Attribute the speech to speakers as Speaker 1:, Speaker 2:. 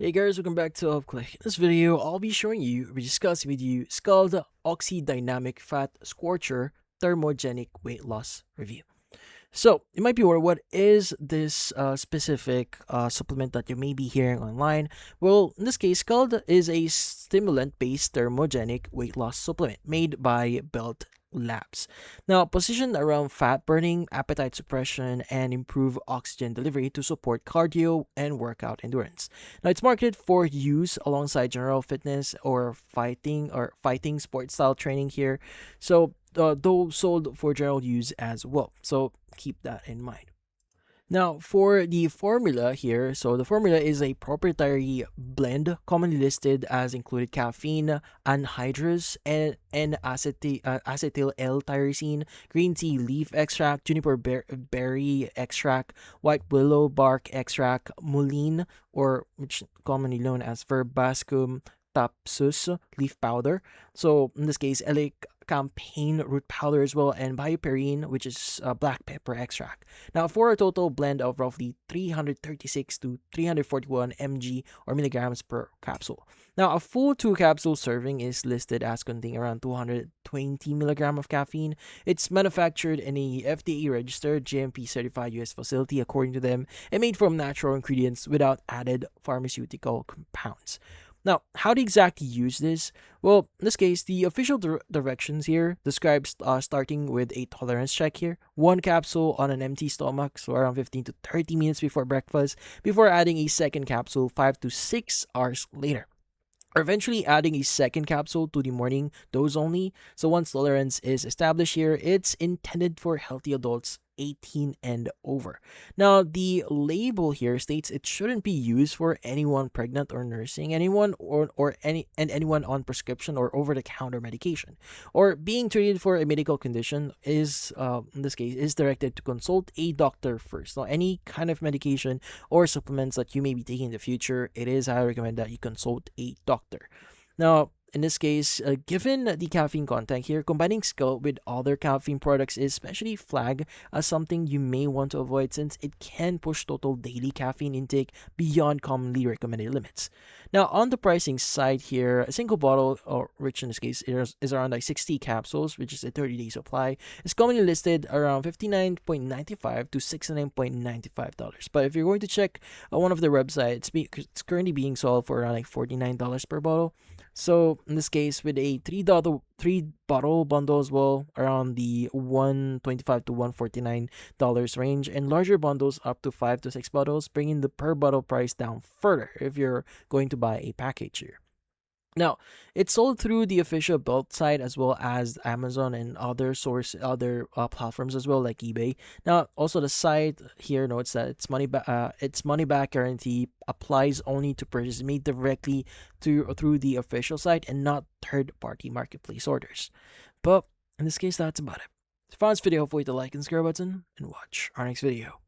Speaker 1: Hey guys, welcome back to UpClick. In this video, I'll be discussing with you SKALD Oxydynamic Fat Scorcher Thermogenic Weight Loss Review. So, you might be wondering, what is this specific supplement that you may be hearing online? Well, in this case, SKALD is a stimulant-based thermogenic weight loss supplement made by Belt Labs. Now, positioned around fat burning, appetite suppression, and improve oxygen delivery to support cardio and workout endurance. Now, it's marketed for use alongside general fitness or fighting sports style training here. So, though sold for general use as well. So, keep that in mind. Now, for the formula here, so the formula is a proprietary blend commonly listed as included caffeine, anhydrous, and acetyl L-tyrosine, green tea leaf extract, juniper berry extract, white willow bark extract, mullein, or which commonly known as verbascum tapsus leaf powder. So in this case, campaign root powder as well, and bioperine, which is black pepper extract. Now, for a total blend of roughly 336 to 341 mg or milligrams per capsule. Now, a full 2-capsule serving is listed as containing around 220 milligram of caffeine. It's manufactured in a FDA-registered, GMP-certified U.S. facility, according to them, and made from natural ingredients without added pharmaceutical compounds. Now, how to exactly use this? Well, in this case, the official directions here describes starting with a tolerance check here. 1 capsule on an empty stomach, so around 15 to 30 minutes before breakfast, before adding a second capsule 5 to 6 hours later. Or eventually adding a second capsule to the morning dose only. So once tolerance is established here, it's intended for healthy adults 18 and over. Now, the label here states it shouldn't be used for anyone pregnant or nursing, anyone anyone on prescription or over-the-counter medication, or being treated for a medical condition. Is in this case is directed to consult a doctor first. Now, any kind of medication or supplements that you may be taking in the future, it is highly recommended that you consult a doctor. Now, in this case, given the caffeine content here, combining SKALD with other caffeine products is especially flagged as something you may want to avoid, since it can push total daily caffeine intake beyond commonly recommended limits. Now, on the pricing side here, a single bottle, or which in this case is around like 60 capsules, which is a 30-day supply, is commonly listed around $59.95 to $69.95. But if you're going to check one of their websites, it's currently being sold for around like $49 per bottle. So in this case, with a three bottle bundle as well, around the $125 to $149 range, and larger bundles up to 5 to 6 bottles, bringing the per bottle price down further if you're going to buy a package here. Now, it's sold through the official Belt site as well as Amazon and other platforms as well, like eBay. Now, also the site here notes that its money back guarantee applies only to purchases made directly through the official site and not third-party marketplace orders. But in this case, that's about it. If you found this video, hopefully hit the like and subscribe button, and watch our next video.